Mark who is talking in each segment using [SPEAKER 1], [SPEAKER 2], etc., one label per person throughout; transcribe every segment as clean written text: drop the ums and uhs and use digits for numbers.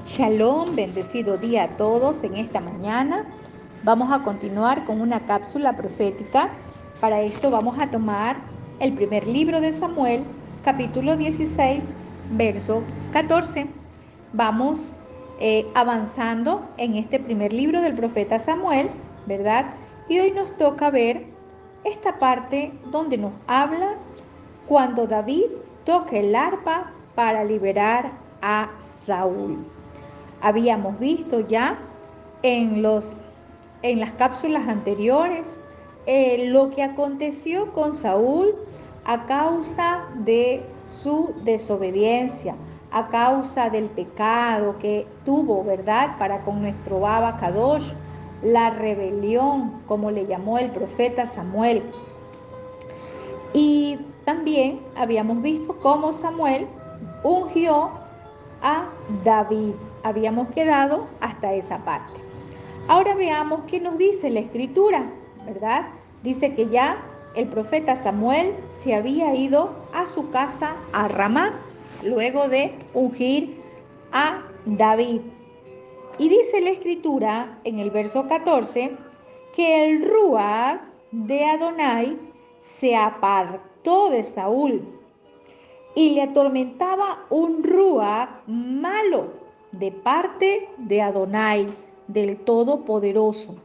[SPEAKER 1] Shalom, bendecido día a todos en esta mañana. Vamos a continuar con una cápsula profética. Para esto vamos a tomar el primer libro de Samuel, capítulo 16, verso 14. Vamos avanzando en este primer libro del profeta Samuel, ¿verdad? Y hoy nos toca ver esta parte donde nos habla cuando David toca el arpa para liberar a Saúl. Habíamos visto ya en las cápsulas anteriores lo que aconteció con Saúl a causa de su desobediencia, a causa del pecado que tuvo, ¿verdad?, para con nuestro Abba Kadosh, la rebelión, como le llamó el profeta Samuel. Y también habíamos visto cómo Samuel ungió a David. Habíamos quedado hasta esa parte. Ahora veamos qué nos dice la escritura, ¿verdad? Dice que ya el profeta Samuel se había ido a su casa a Ramá, luego de ungir a David. Y dice la escritura en el verso 14 que el Ruach de Adonai se apartó de Saúl y le atormentaba un Ruach malo de parte de Adonai, del Todopoderoso.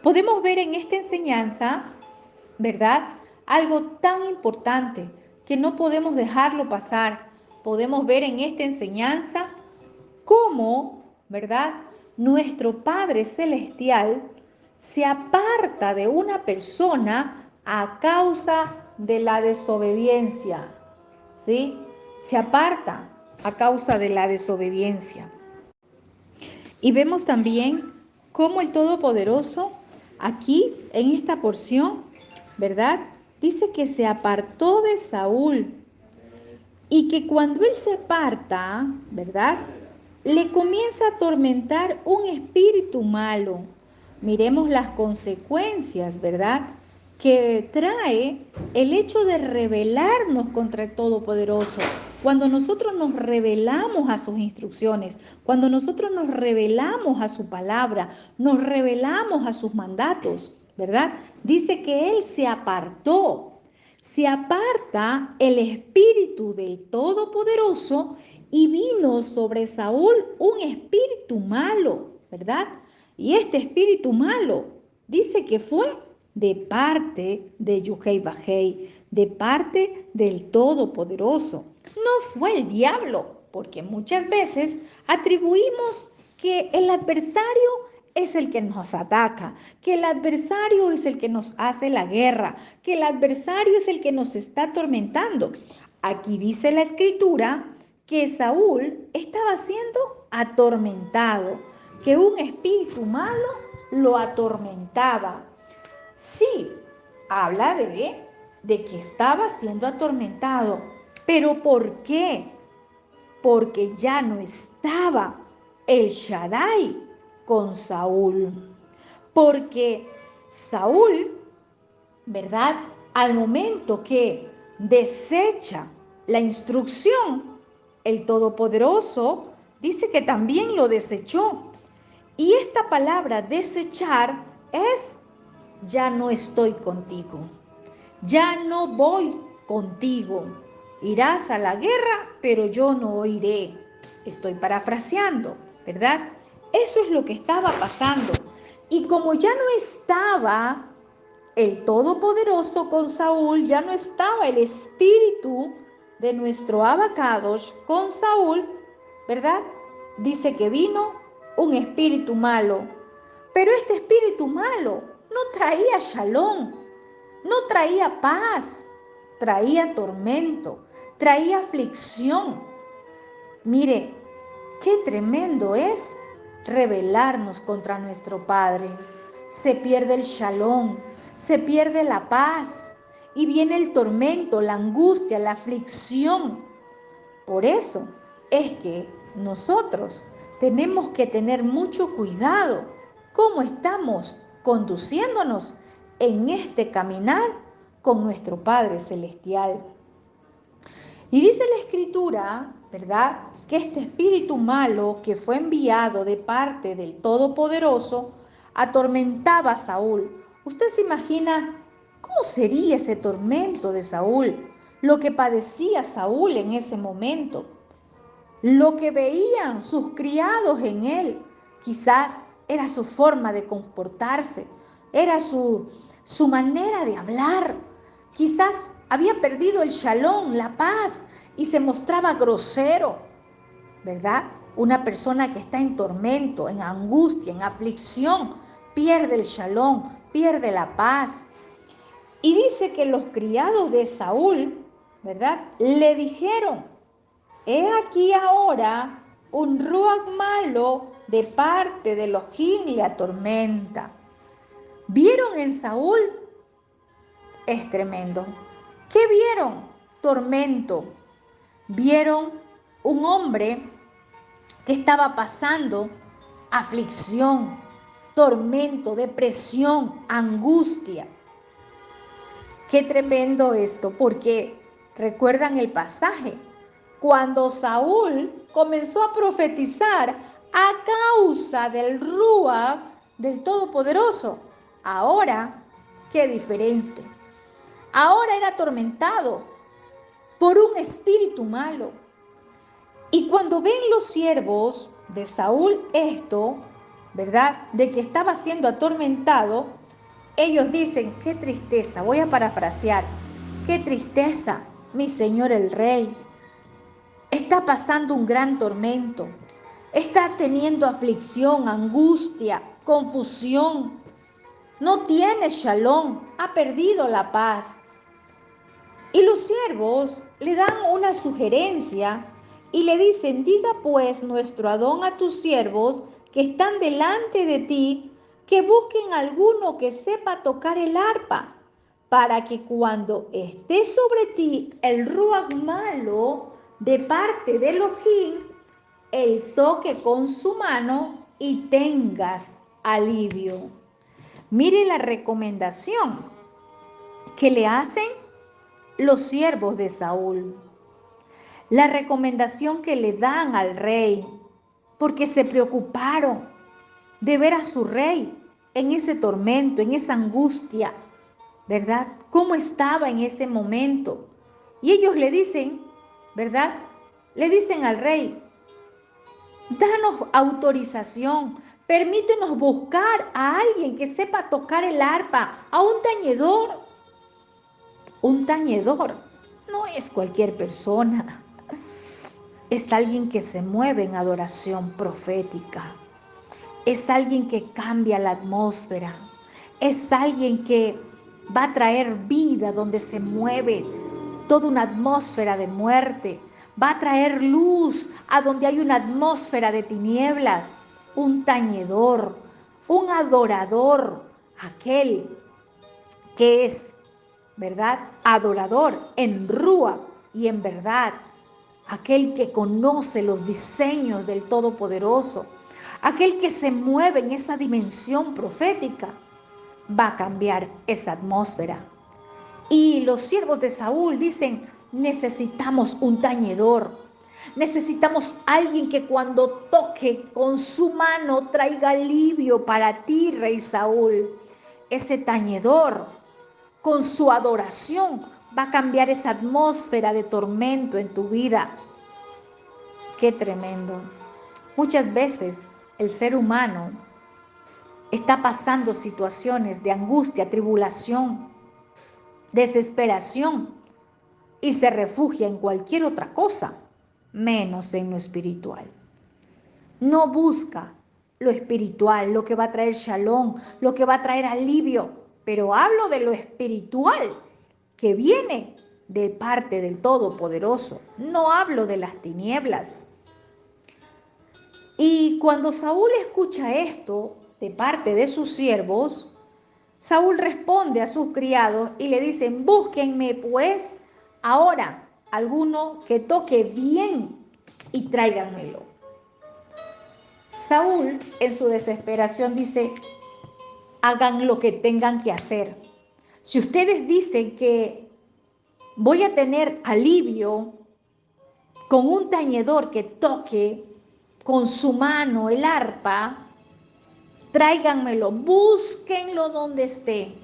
[SPEAKER 1] Podemos ver en esta enseñanza, ¿verdad?, algo tan importante que no podemos dejarlo pasar. Podemos ver en esta enseñanza cómo, ¿verdad?, nuestro Padre Celestial se aparta de una persona a causa de la desobediencia. ¿Sí? Se aparta a causa de la desobediencia. Y vemos también cómo el Todopoderoso, aquí en esta porción, ¿verdad?, dice que se apartó de Saúl y que cuando él se aparta, ¿verdad?, le comienza a atormentar un espíritu malo. Miremos las consecuencias, ¿verdad?, que trae el hecho de rebelarnos contra el Todopoderoso. Cuando nosotros nos rebelamos a sus instrucciones, cuando nosotros nos rebelamos a su palabra, nos rebelamos a sus mandatos, ¿verdad? Dice que él se apartó. Se aparta el espíritu del Todopoderoso y vino sobre Saúl un espíritu malo, ¿verdad? Y este espíritu malo dice que fue de parte de Yuhei Bajei, de parte del Todopoderoso. No fue el diablo, porque muchas veces atribuimos que el adversario es el que nos ataca, que el adversario es el que nos hace la guerra, que el adversario es el que nos está atormentando. Aquí dice la escritura que Saúl estaba siendo atormentado, que un espíritu malo lo atormentaba. Sí, habla de que estaba siendo atormentado. ¿Pero por qué? Porque ya no estaba el Shaddai con Saúl. Porque Saúl, ¿verdad?, al momento que desecha la instrucción, el Todopoderoso dice que también lo desechó. Y esta palabra desechar es: ya no estoy contigo, ya no voy contigo. Irás a la guerra, pero yo no iré. Estoy parafraseando, ¿verdad? Eso es lo que estaba pasando. Y como ya no estaba el Todopoderoso con Saúl, ya no estaba el espíritu de nuestro Abba Kadosh con Saúl, ¿verdad? Dice que vino un espíritu malo. Pero este espíritu malo no traía shalom, no traía paz, traía tormento, traía aflicción. Mire, qué tremendo es rebelarnos contra nuestro Padre. Se pierde el shalom, se pierde la paz y viene el tormento, la angustia, la aflicción. Por eso es que nosotros tenemos que tener mucho cuidado cómo estamos conduciéndonos en este caminar con nuestro Padre Celestial. Y dice la Escritura, ¿verdad?, que este espíritu malo que fue enviado de parte del Todopoderoso atormentaba a Saúl. ¿Usted se imagina cómo sería ese tormento de Saúl? Lo que padecía Saúl en ese momento, lo que veían sus criados en él, quizás era su forma de comportarse, era su manera de hablar. Quizás había perdido el shalom, la paz, y se mostraba grosero, ¿verdad? Una persona que está en tormento, en angustia, en aflicción, pierde el shalom, pierde la paz. Y dice que los criados de Saúl, ¿verdad? Le dijeron: he aquí ahora un ruach malo de parte de Elohim le atormenta. ¿Vieron en Saúl? Es tremendo. ¿Qué vieron? Tormento. Vieron un hombre que estaba pasando aflicción, tormento, depresión, angustia. Qué tremendo esto, porque recuerdan el pasaje, cuando Saúl comenzó a profetizar a causa del Ruach del Todopoderoso. Ahora, qué diferente. Ahora era atormentado por un espíritu malo. Y cuando ven los siervos de Saúl esto, ¿verdad? De que estaba siendo atormentado, ellos dicen: qué tristeza, voy a parafrasear, qué tristeza, mi señor el rey. Está pasando un gran tormento, está teniendo aflicción, angustia, confusión. No tiene shalom, ha perdido la paz. Y los siervos le dan una sugerencia y le dicen: diga pues nuestro Adón a tus siervos que están delante de ti, que busquen alguno que sepa tocar el arpa, para que cuando esté sobre ti el ruach malo de parte de Elohim, él toque con su mano y tengas alivio. Mire la recomendación que le hacen los siervos de Saúl, la recomendación que le dan al rey, porque se preocuparon de ver a su rey en ese tormento, en esa angustia, ¿verdad? ¿Cómo estaba en ese momento? Y ellos le dicen, ¿verdad? Le dicen al rey: danos autorización, permítenos buscar a alguien que sepa tocar el arpa, a un tañedor. Un tañedor no es cualquier persona, es alguien que se mueve en adoración profética, es alguien que cambia la atmósfera, es alguien que va a traer vida donde se mueve toda una atmósfera de muerte, va a traer luz a donde hay una atmósfera de tinieblas. Un tañedor, un adorador, aquel que es, ¿verdad?, adorador en rúa y en verdad, aquel que conoce los diseños del Todopoderoso, aquel que se mueve en esa dimensión profética, va a cambiar esa atmósfera. Y los siervos de Saúl dicen: necesitamos un tañedor, necesitamos alguien que cuando toque con su mano traiga alivio para ti, rey Saúl. Ese tañedor, con su adoración, va a cambiar esa atmósfera de tormento en tu vida. Qué tremendo. Muchas veces el ser humano está pasando situaciones de angustia, tribulación, desesperación, y se refugia en cualquier otra cosa, menos en lo espiritual. No busca lo espiritual, lo que va a traer shalom, lo que va a traer alivio, pero hablo de lo espiritual que viene de parte del Todopoderoso. No hablo de las tinieblas. Y cuando Saúl escucha esto de parte de sus siervos, Saúl responde a sus criados y le dicen: búsquenme pues ahora alguno que toque bien y tráiganmelo. Saúl en su desesperación dice: hagan lo que tengan que hacer. Si ustedes dicen que voy a tener alivio con un tañedor que toque con su mano el arpa, tráiganmelo, búsquenlo donde esté.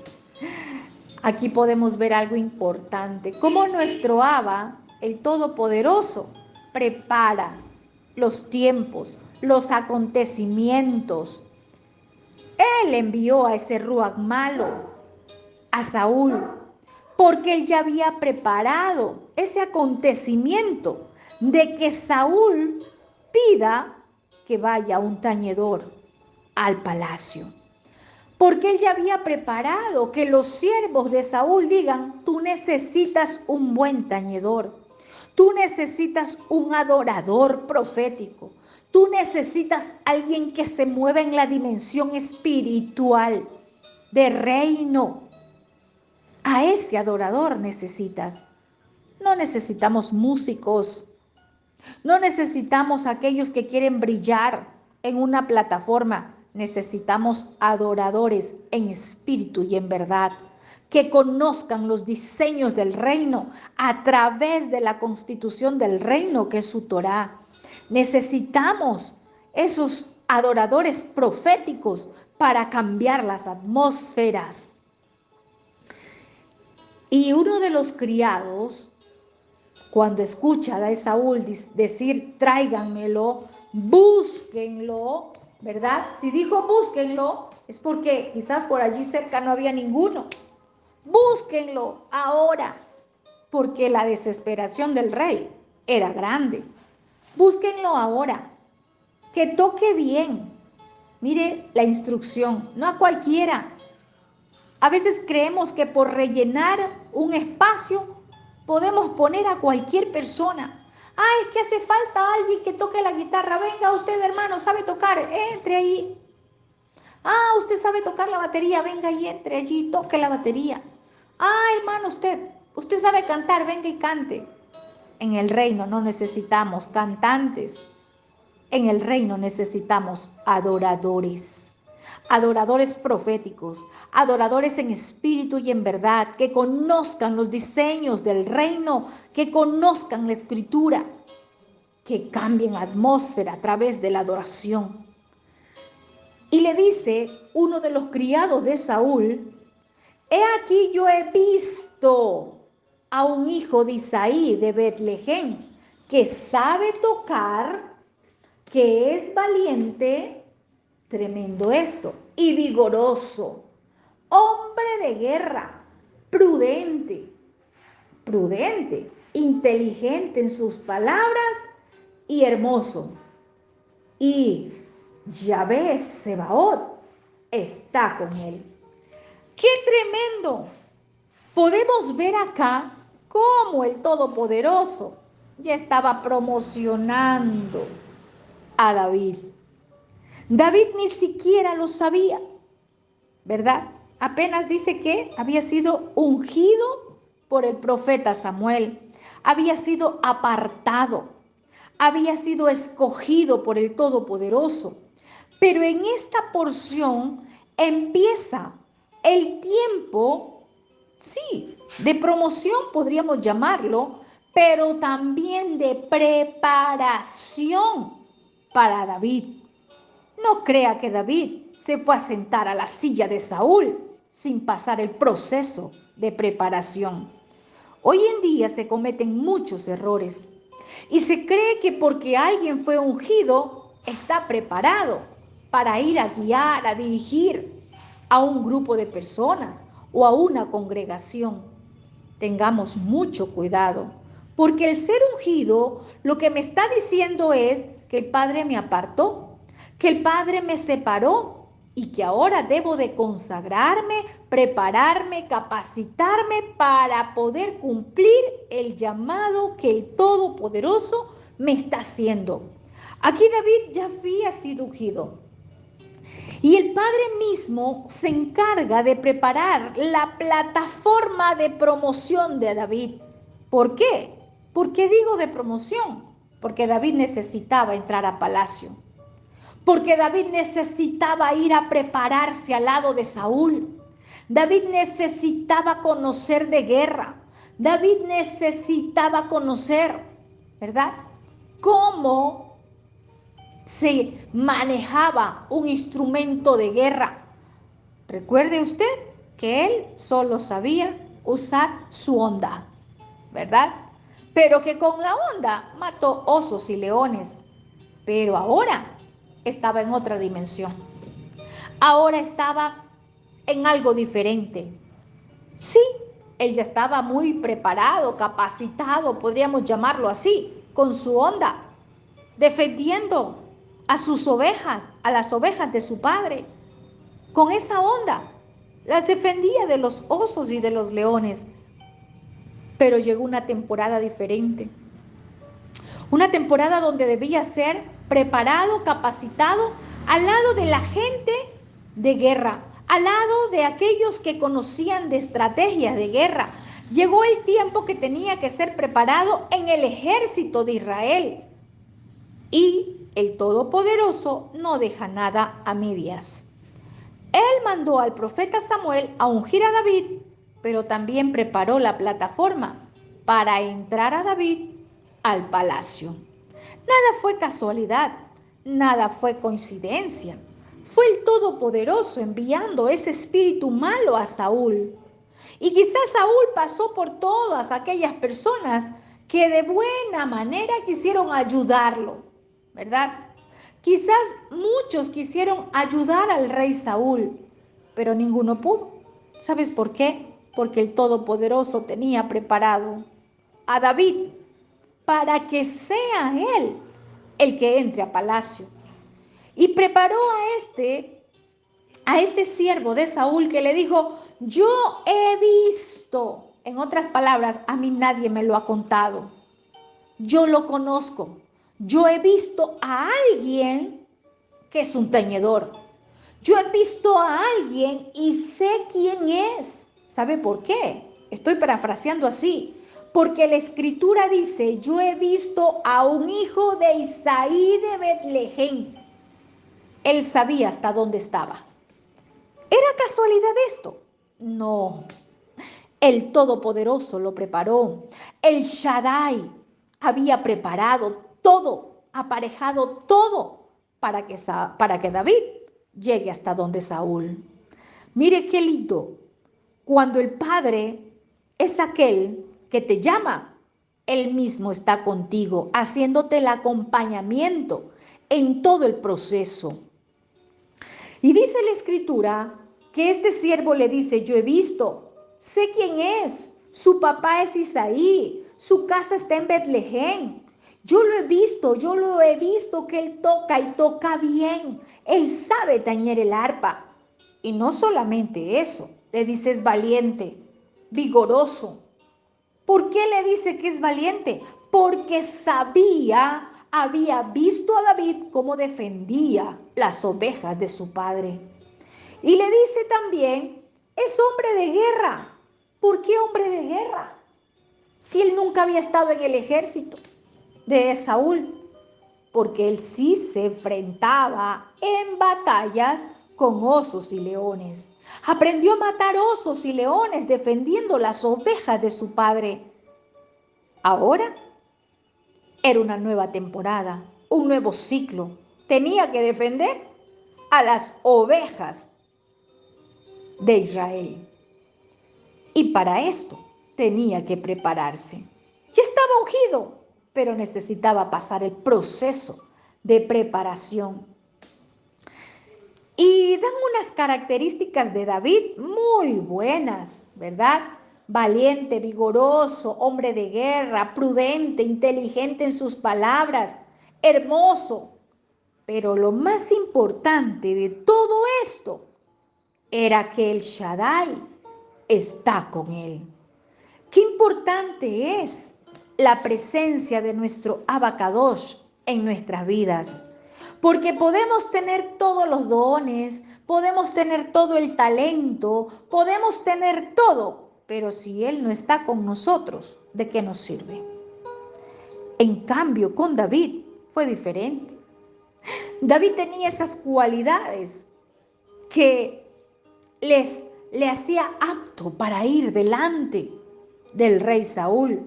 [SPEAKER 1] Aquí podemos ver algo importante, cómo nuestro Abba, el Todopoderoso, prepara los tiempos, los acontecimientos. Él envió a ese Ruach malo, a Saúl, porque él ya había preparado ese acontecimiento de que Saúl pida que vaya un tañedor al palacio. Porque él ya había preparado que los siervos de Saúl digan, tú necesitas un buen tañedor, tú necesitas un adorador profético, tú necesitas alguien que se mueva en la dimensión espiritual de reino. A ese adorador necesitas. No necesitamos músicos, no necesitamos aquellos que quieren brillar en una plataforma. Necesitamos adoradores en espíritu y en verdad, que conozcan los diseños del reino a través de la constitución del reino que es su Torá. Necesitamos esos adoradores proféticos para cambiar las atmósferas. Y uno de los criados, cuando escucha a Saúl decir, tráiganmelo, búsquenlo, ¿verdad? Si dijo búsquenlo, es porque quizás por allí cerca no había ninguno. Búsquenlo ahora, porque la desesperación del rey era grande. Búsquenlo ahora, que toque bien. Mire la instrucción, no a cualquiera. A veces creemos que por rellenar un espacio podemos poner a cualquier persona. Es que hace falta alguien que toque la guitarra. Venga usted, hermano, sabe tocar, entre ahí. Usted sabe tocar la batería, venga y entre allí, toque la batería. Hermano, usted sabe cantar, venga y cante. En el reino no necesitamos cantantes. En el reino necesitamos adoradores. Adoradores proféticos, adoradores en espíritu y en verdad, que conozcan los diseños del reino, que conozcan la escritura, que cambien atmósfera a través de la adoración. Y le dice uno de los criados de Saúl, he aquí yo he visto a un hijo de Isaí de Betlehem, que sabe tocar, que es valiente, tremendo esto, y vigoroso, hombre de guerra, prudente, inteligente en sus palabras y hermoso. Y Yahvé Sebaot está con él. ¡Qué tremendo! Podemos ver acá cómo el Todopoderoso ya estaba promocionando a David. David ni siquiera lo sabía, ¿verdad? Apenas dice que había sido ungido por el profeta Samuel, había sido apartado, había sido escogido por el Todopoderoso. Pero en esta porción empieza el tiempo, sí, de promoción podríamos llamarlo, pero también de preparación para David. No crea que David se fue a sentar a la silla de Saúl sin pasar el proceso de preparación. Hoy en día se cometen muchos errores y se cree que porque alguien fue ungido está preparado para ir a guiar, a dirigir a un grupo de personas o a una congregación. Tengamos mucho cuidado, porque el ser ungido lo que me está diciendo es que el Padre me apartó, que el Padre me separó y que ahora debo de consagrarme, prepararme, capacitarme para poder cumplir el llamado que el Todopoderoso me está haciendo. Aquí David ya había sido ungido. Y el Padre mismo se encarga de preparar la plataforma de promoción de David. ¿Por qué? ¿Por qué digo de promoción? Porque David necesitaba entrar a palacio. Porque David necesitaba ir a prepararse al lado de Saúl. David necesitaba conocer de guerra. David necesitaba conocer, ¿verdad? cómo se manejaba un instrumento de guerra. Recuerde usted que él solo sabía usar su honda, ¿verdad? Pero que con la honda mató osos y leones. Pero ahora estaba en otra dimensión. Ahora estaba en algo diferente. Sí, él ya estaba muy preparado, capacitado, podríamos llamarlo así, con su honda, defendiendo a sus ovejas, a las ovejas de su padre. Con esa honda las defendía de los osos y de los leones. Pero llegó una temporada diferente. Una temporada donde debía ser preparado, capacitado, al lado de la gente de guerra, al lado de aquellos que conocían de estrategias de guerra. Llegó el tiempo que tenía que ser preparado en el ejército de Israel. Y el Todopoderoso no deja nada a medias. Él mandó al profeta Samuel a ungir a David, pero también preparó la plataforma para entrar a David al palacio. Nada fue casualidad, nada fue coincidencia. Fue el Todopoderoso enviando ese espíritu malo a Saúl. Y quizás Saúl pasó por todas aquellas personas que de buena manera quisieron ayudarlo, ¿verdad? Quizás muchos quisieron ayudar al rey Saúl, pero ninguno pudo. ¿Sabes por qué? Porque el Todopoderoso tenía preparado a David para que sea él el que entre a palacio. Y preparó a este siervo de Saúl que le dijo, yo he visto, en otras palabras, a mí nadie me lo ha contado, yo lo conozco, yo he visto a alguien que es un teñidor, yo he visto a alguien y sé quién es. ¿Sabe por qué? Estoy parafraseando así, porque la escritura dice, yo he visto a un hijo de Isaí de Betlehem. Él sabía hasta dónde estaba. ¿Era casualidad esto? No. El Todopoderoso lo preparó. El Shaddai había preparado todo, aparejado todo para que David llegue hasta donde Saúl. Mire qué lindo. Cuando el Padre es aquel que te llama, Él mismo está contigo, haciéndote el acompañamiento en todo el proceso. Y dice la escritura que este siervo le dice, yo he visto, sé quién es, su papá es Isaí, su casa está en Betlehem. Yo lo he visto que él toca y toca bien. Él sabe tañer el arpa. Y no solamente eso, le dice es valiente, vigoroso. ¿Por qué le dice que es valiente? Porque había visto a David cómo defendía las ovejas de su padre. Y le dice también, es hombre de guerra. ¿Por qué hombre de guerra? Si él nunca había estado en el ejército de Saúl. Porque él sí se enfrentaba en batallas con osos y leones. Aprendió a matar osos y leones defendiendo las ovejas de su padre. Ahora era una nueva temporada, un nuevo ciclo. Tenía que defender a las ovejas de Israel. Y para esto tenía que prepararse. Ya estaba ungido, pero necesitaba pasar el proceso de preparación. Y dan unas características de David muy buenas, ¿verdad? Valiente, vigoroso, hombre de guerra, prudente, inteligente en sus palabras, hermoso. Pero lo más importante de todo esto era que el Shaddai está con él. Qué importante es la presencia de nuestro Abacadosh en nuestras vidas. Porque podemos tener todos los dones, podemos tener todo el talento, podemos tener todo, pero si Él no está con nosotros, ¿de qué nos sirve? En cambio, con David fue diferente. David tenía esas cualidades que le hacía apto para ir delante del rey Saúl.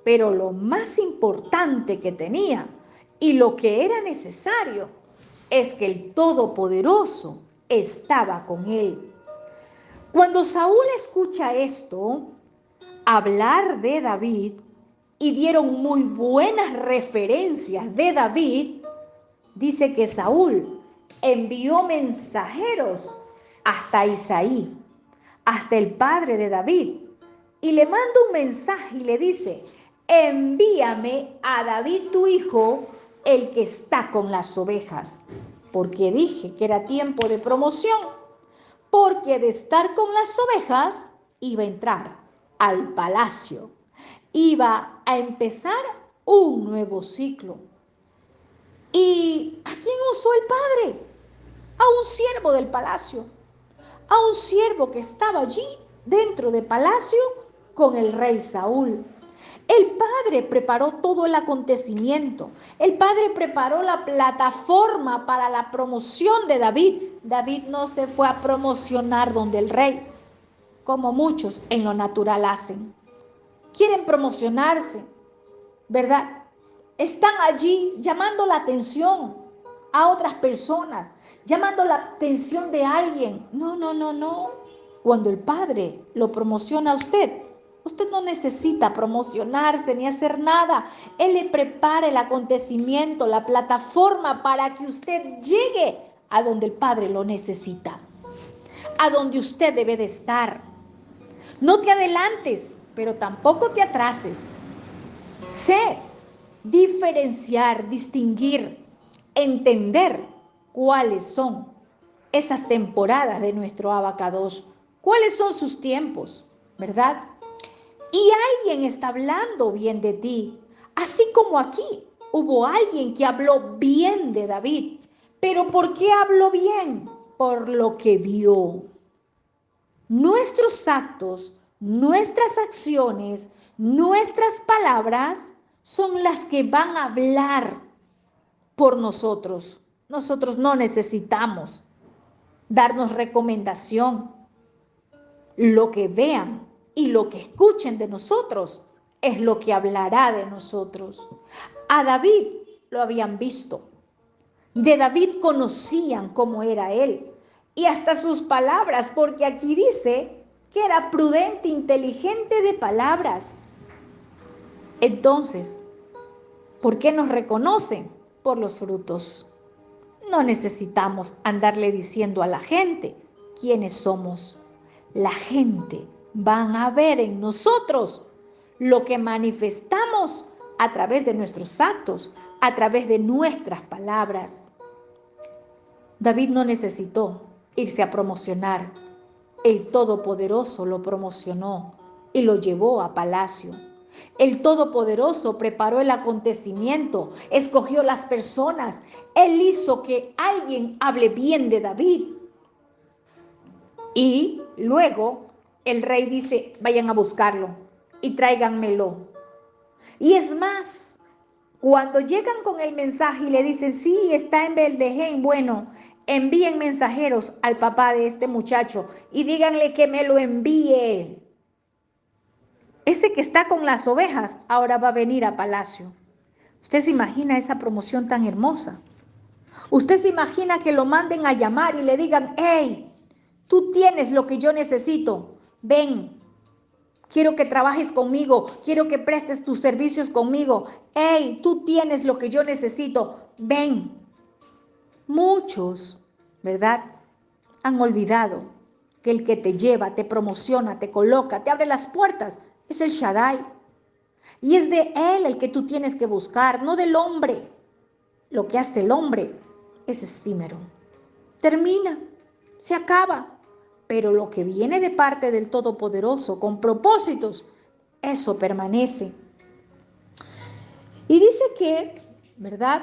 [SPEAKER 1] pero lo más importante que tenía y lo que era necesario es que el Todopoderoso estaba con él. Cuando Saúl escucha esto, hablar de David, y dieron muy buenas referencias de David, dice que Saúl envió mensajeros hasta Isaí, hasta el padre de David, y le manda un mensaje y le dice: envíame a David tu hijo, el que está con las ovejas, porque dije que era tiempo de promoción, porque de estar con las ovejas iba a entrar al palacio, iba a empezar un nuevo ciclo. ¿Y a quién usó el padre? A un siervo del palacio, a un siervo que estaba allí dentro del palacio con el rey Saúl. El padre preparó todo el acontecimiento. El padre preparó la plataforma para la promoción de David. David no se fue a promocionar donde el rey, como muchos en lo natural hacen. Quieren promocionarse, ¿verdad? Están allí llamando la atención a otras personas, llamando la atención de alguien. No, no, no, no. Cuando el Padre lo promociona a usted, usted no necesita promocionarse ni hacer nada. Él le prepara el acontecimiento, la plataforma para que usted llegue a donde el Padre lo necesita, a donde usted debe de estar. No te adelantes, pero tampoco te atrases. Sé diferenciar, distinguir, entender cuáles son esas temporadas de nuestro abacados, cuáles son sus tiempos, ¿verdad? Y alguien está hablando bien de ti, así como aquí hubo alguien que habló bien de David. ¿Pero por qué habló bien? Por lo que vio. Nuestros actos, nuestras acciones, nuestras palabras son las que van a hablar por nosotros. Nosotros no necesitamos darnos recomendación. Lo que vean y lo que escuchen de nosotros es lo que hablará de nosotros. A David lo habían visto. De David conocían cómo era él y hasta sus palabras, porque aquí dice que era prudente, inteligente de palabras. Entonces, ¿por qué nos reconocen? Por los frutos. No necesitamos andarle diciendo a la gente quiénes somos. La gente van a ver en nosotros lo que manifestamos a través de nuestros actos, a través de nuestras palabras. David no necesitó irse a promocionar. El Todopoderoso lo promocionó y lo llevó a palacio. El Todopoderoso preparó el acontecimiento, escogió las personas. Él hizo que alguien hable bien de David. Y luego el rey dice: vayan a buscarlo y tráiganmelo. Y es más, cuando llegan con el mensaje y le dicen: sí, está en Beldejem, bueno, envíen mensajeros al papá de este muchacho y díganle que me lo envíe. Ese que está con las ovejas ahora va a venir a palacio. ¿Usted se imagina esa promoción tan hermosa? ¿Usted se imagina que lo manden a llamar y le digan: hey, tú tienes lo que yo necesito, ven, quiero que trabajes conmigo, quiero que prestes tus servicios conmigo, hey, tú tienes lo que yo necesito, ven? Muchos, ¿verdad?, han olvidado que el que te lleva, te promociona, te coloca, te abre las puertas, es el Shaddai. Y es de él el que tú tienes que buscar, no del hombre. Lo que hace el hombre es efímero. Termina, se acaba. Pero lo que viene de parte del Todopoderoso con propósitos, eso permanece. Y dice que, ¿verdad?,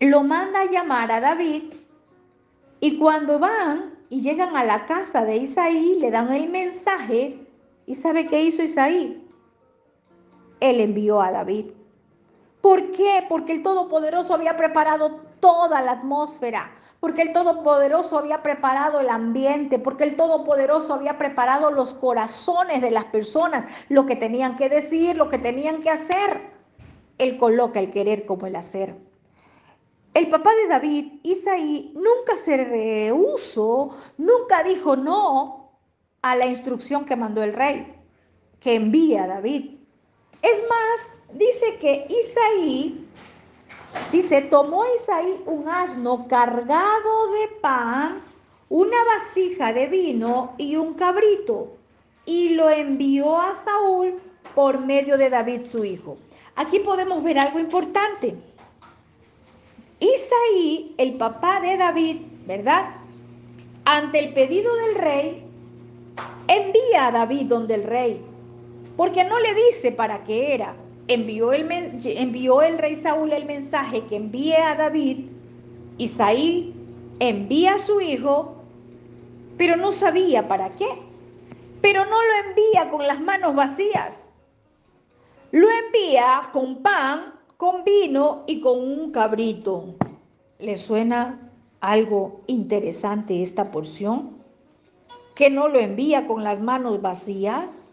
[SPEAKER 1] lo manda a llamar a David, y cuando van y llegan a la casa de Isaí, le dan el mensaje. ¿Y sabe qué hizo Isaí? Él envió a David. ¿Por qué? Porque el Todopoderoso había preparado toda la atmósfera, porque el Todopoderoso había preparado el ambiente, porque el Todopoderoso había preparado los corazones de las personas, lo que tenían que decir, lo que tenían que hacer. Él coloca el querer como el hacer. El papá de David, Isaí, nunca se rehusó, nunca dijo no a la instrucción que mandó el rey, que envía a David. Es más, dice que tomó Isaí un asno cargado de pan, una vasija de vino y un cabrito, y lo envió a Saúl por medio de David su hijo. Aquí podemos ver algo importante. Isaí, el papá de David, ¿verdad? Ante el pedido del rey, envía a David donde el rey, porque no le dice para qué era. Envió el rey Saúl el mensaje que envíe a David. Isaí envía a su hijo, pero no sabía para qué. Pero no lo envía con las manos vacías. Lo envía con pan, con vino y con un cabrito. ¿Le suena algo interesante esta porción? ¿Que no lo envía con las manos vacías?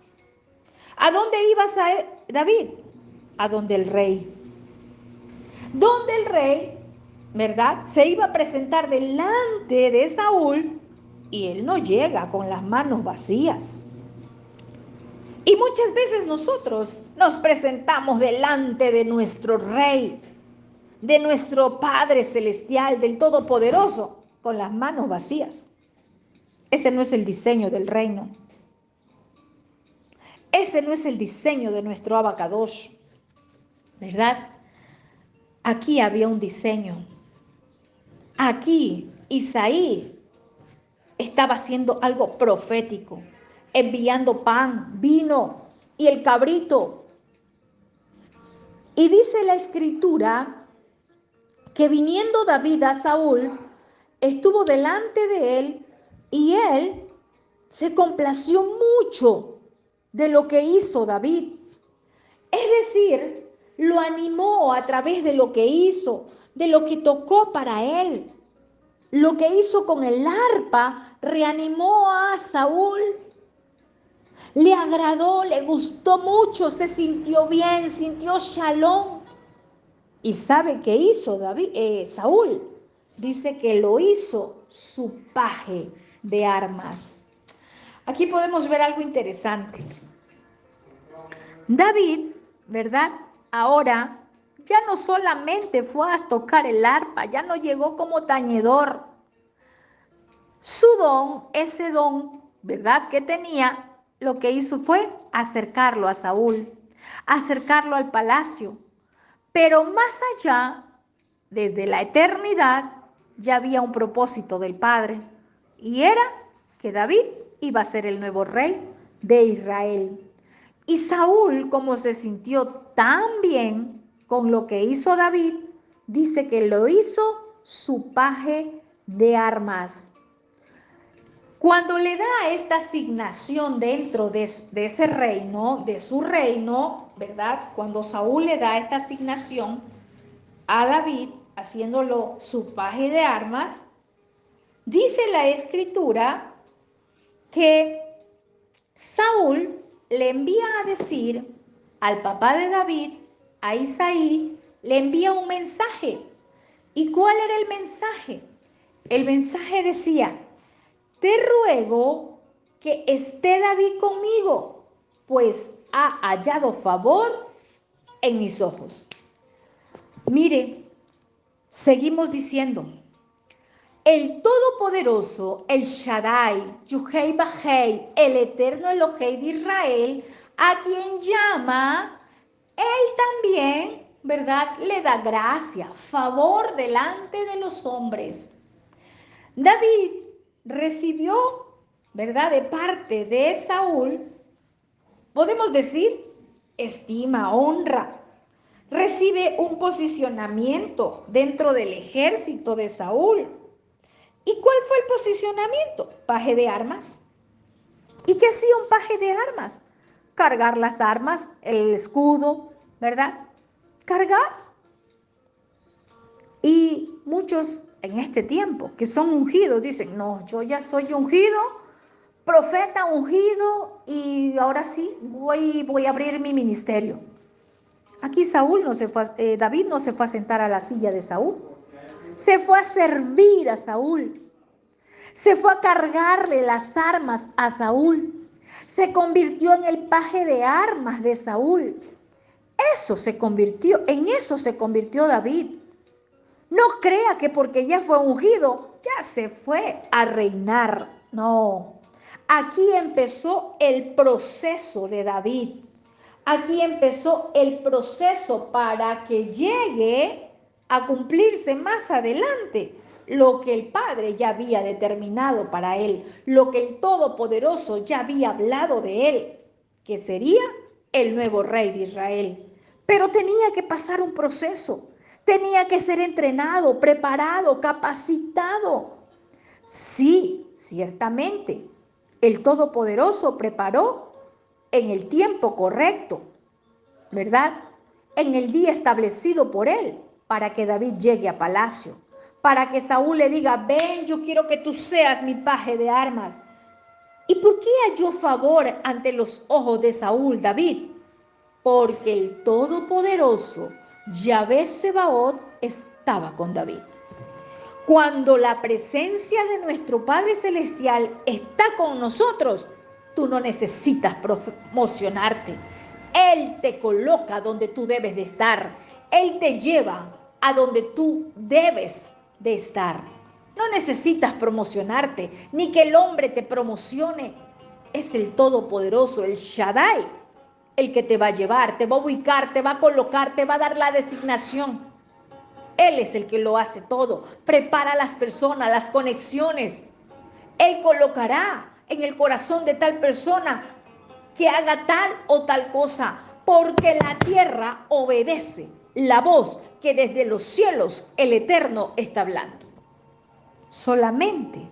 [SPEAKER 1] ¿A dónde iba David? A donde el rey. Donde el rey, ¿verdad? Se iba a presentar delante de Saúl y él no llega con las manos vacías. Y muchas veces nosotros nos presentamos delante de nuestro rey, de nuestro Padre Celestial, del Todopoderoso, con las manos vacías. Ese no es el diseño del reino. Ese no es el diseño de nuestro Abacadosh, ¿verdad? Aquí había un diseño. Aquí Isaí estaba haciendo algo profético, enviando pan, vino y el cabrito. Y dice la escritura que viniendo David a Saúl, estuvo delante de él y él se complació mucho de lo que hizo David. Es decir, lo animó a través de lo que hizo, de lo que tocó para él. Lo que hizo con el arpa reanimó a Saúl. Le agradó, le gustó mucho, se sintió bien, sintió shalom. ¿Y sabe qué hizo Saúl? Dice que lo hizo su paje de armas. Aquí podemos ver algo interesante. David, ¿verdad? Ahora ya no solamente fue a tocar el arpa, ya no llegó como tañedor. Su don, ese don, ¿verdad? Que tenía, lo que hizo fue acercarlo a Saúl, acercarlo al palacio. Pero más allá, desde la eternidad, ya había un propósito del Padre, y era que David iba a ser el nuevo rey de Israel. Y Saúl, como se sintió tan bien con lo que hizo David, dice que lo hizo su paje de armas. Cuando le da esta asignación dentro de ese reino, de su reino, ¿verdad? Cuando Saúl le da esta asignación a David, haciéndolo su paje de armas, dice la escritura que Saúl le envía a decir al papá de David, a Isaí, le envía un mensaje. ¿Y cuál era el mensaje? El mensaje decía: te ruego que esté David conmigo, pues ha hallado favor en mis ojos. Mire, seguimos diciendo, el Todopoderoso, el Shaddai, Yuhei Bajei, el Eterno Elohei de Israel, a quien llama, él también, ¿verdad? Le da gracia, favor delante de los hombres. David recibió, ¿verdad? De parte de Saúl, podemos decir, estima, honra. Recibe un posicionamiento dentro del ejército de Saúl. ¿Y cuál fue el posicionamiento? Paje de armas. ¿Y qué hacía un paje de armas? Cargar las armas, el escudo, ¿verdad? cargar. Y muchos en este tiempo que son ungidos dicen, no, yo ya soy ungido, profeta ungido y ahora sí voy a abrir mi ministerio. Aquí David no se fue a sentar a la silla de Saúl, se fue a servir a Saúl, se fue a cargarle las armas a Saúl, se convirtió en el paje de armas de Saúl. En eso se convirtió David. No crea que porque ya fue ungido, ya se fue a reinar. No, aquí empezó el proceso de David. Aquí empezó el proceso para que llegue a cumplirse más adelante lo que el Padre ya había determinado para él, lo que el Todopoderoso ya había hablado de él, que sería el nuevo rey de Israel. Pero tenía que pasar un proceso, tenía que ser entrenado, preparado, capacitado. Sí, ciertamente, el Todopoderoso preparó en el tiempo correcto, ¿verdad? En el día establecido por él, para que David llegue a palacio, para que Saúl le diga, ven, yo quiero que tú seas mi paje de armas. ¿Y por qué halló favor ante los ojos de Saúl, David? Porque el Todopoderoso, Yahvé Sebaot, estaba con David. Cuando la presencia de nuestro Padre Celestial está con nosotros, tú no necesitas promocionarte. Él te coloca donde tú debes de estar. Él te lleva a donde tú debes de estar. No necesitas promocionarte, ni que el hombre te promocione. Es el Todopoderoso, el Shaddai, el que te va a llevar, te va a ubicar, te va a colocar, te va a dar la designación. Él es el que lo hace todo. Prepara a las personas, las conexiones. Él colocará en el corazón de tal persona que haga tal o tal cosa, porque la tierra obedece la voz que desde los cielos el Eterno está hablando. Solamente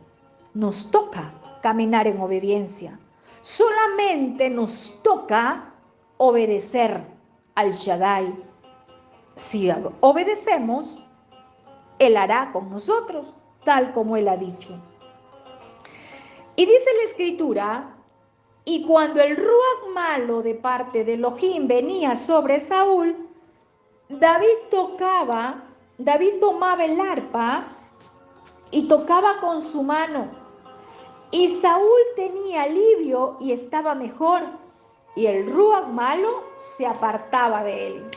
[SPEAKER 1] nos toca caminar en obediencia. Solamente nos toca obedecer al Shaddai. Si obedecemos, Él hará con nosotros tal como Él ha dicho. Y dice la Escritura, y cuando el ruach malo de parte de Elohim venía sobre Saúl, David tomaba el arpa y tocaba con su mano. Y Saúl tenía alivio y estaba mejor, y el ruach malo se apartaba de él.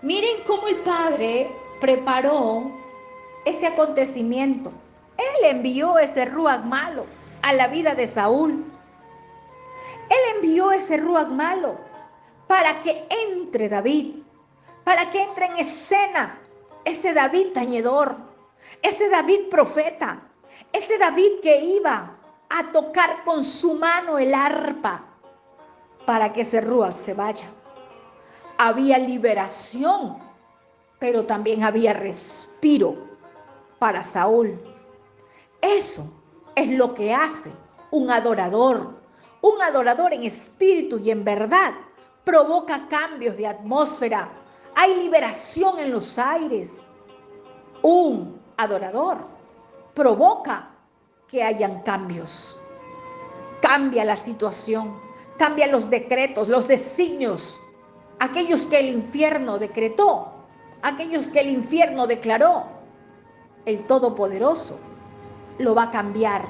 [SPEAKER 1] Miren cómo el Padre preparó ese acontecimiento. Él envió ese ruach malo a la vida de Saúl. Él envió ese ruach malo para que entre David, para que entre en escena ese David tañedor, ese David profeta, ese David que iba a tocar con su mano el arpa para que ese ruach se vaya. Había liberación, pero también había respiro para Saúl. Eso es lo que hace un adorador en espíritu y en verdad. Provoca cambios de atmósfera. Hay liberación en los aires. Un adorador provoca que hayan cambios. Cambia la situación, cambia los decretos, los designios, aquellos que el infierno decretó, aquellos que el infierno declaró. El Todopoderoso lo va a cambiar.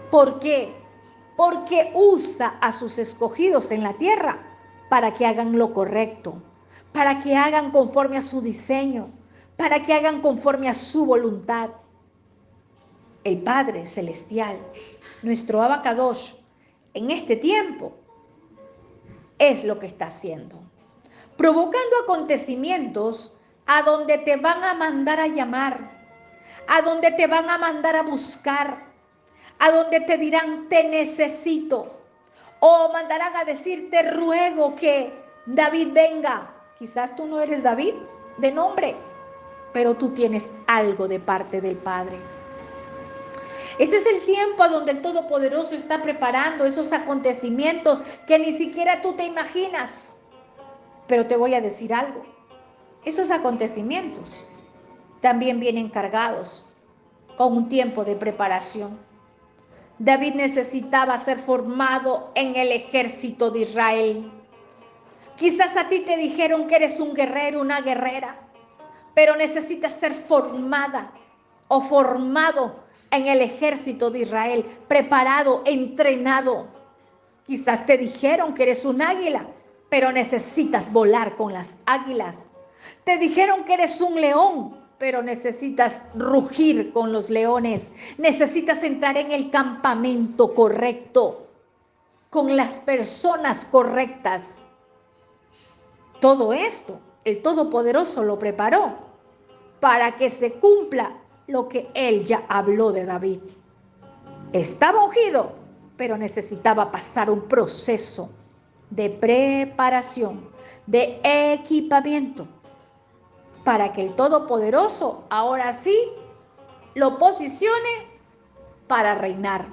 [SPEAKER 1] ¿Por qué? Porque usa a sus escogidos en la tierra para que hagan lo correcto, para que hagan conforme a su diseño, para que hagan conforme a su voluntad. El Padre Celestial, nuestro Abacadosh, en este tiempo, es lo que está haciendo. Provocando acontecimientos a donde te van a mandar a llamar, a donde te van a mandar a buscar, a donde te dirán, te necesito. O mandarán a decir, te ruego que David venga. Quizás tú no eres David de nombre, pero tú tienes algo de parte del Padre. Este es el tiempo a donde el Todopoderoso está preparando esos acontecimientos que ni siquiera tú te imaginas. Pero te voy a decir algo. Esos acontecimientos también vienen cargados con un tiempo de preparación. David necesitaba ser formado en el ejército de Israel. Quizás a ti te dijeron que eres un guerrero, una guerrera, pero necesitas ser formada o formado en el ejército de Israel, preparado, entrenado. Quizás te dijeron que eres un águila, pero necesitas volar con las águilas. Te dijeron que eres un león, pero necesitas rugir con los leones. Necesitas entrar en el campamento correcto, con las personas correctas. Todo esto, el Todopoderoso lo preparó para que se cumpla lo que él ya habló de David. Estaba ungido, pero necesitaba pasar un proceso de preparación, de equipamiento, para que el Todopoderoso ahora sí lo posicione para reinar.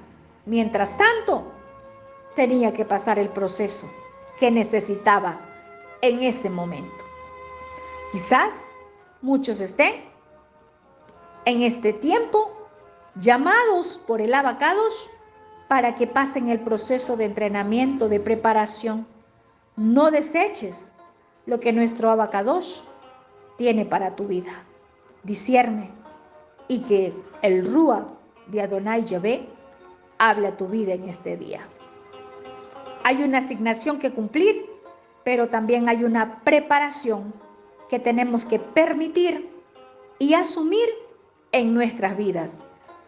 [SPEAKER 1] Mientras tanto, tenía que pasar el proceso que necesitaba en ese momento. Quizás muchos estén en este tiempo llamados por el Abacados para que pasen el proceso de entrenamiento, de preparación. No deseches lo que nuestro Abacados tiene para tu vida. Discierne y que el Ruach de Adonai Yahvé hable a tu vida en este día. Hay una asignación que cumplir, pero también hay una preparación que tenemos que permitir y asumir en nuestras vidas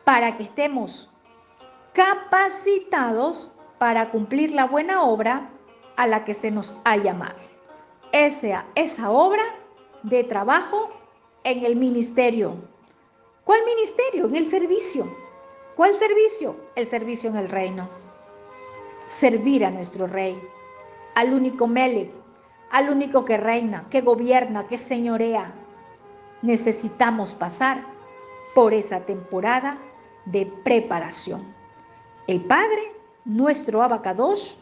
[SPEAKER 1] para que estemos capacitados para cumplir la buena obra a la que se nos ha llamado. Esa obra de trabajo en el ministerio. ¿Cuál ministerio? En el servicio. ¿Cuál servicio? El servicio en el reino. Servir a nuestro rey, al único Melech, al único que reina, que gobierna, que señorea. Necesitamos pasar por esa temporada de preparación. El Padre, nuestro Abacados,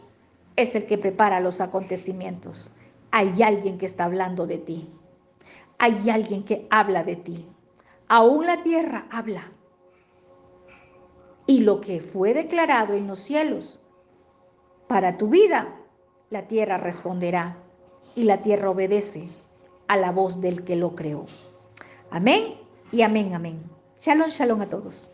[SPEAKER 1] es el que prepara los acontecimientos. Hay alguien que está hablando de ti. Hay alguien que habla de ti. Aún la tierra habla. Y lo que fue declarado en los cielos para tu vida, la tierra responderá. Y la tierra obedece a la voz del que lo creó. Amén y amén, amén. Shalom, shalom a todos.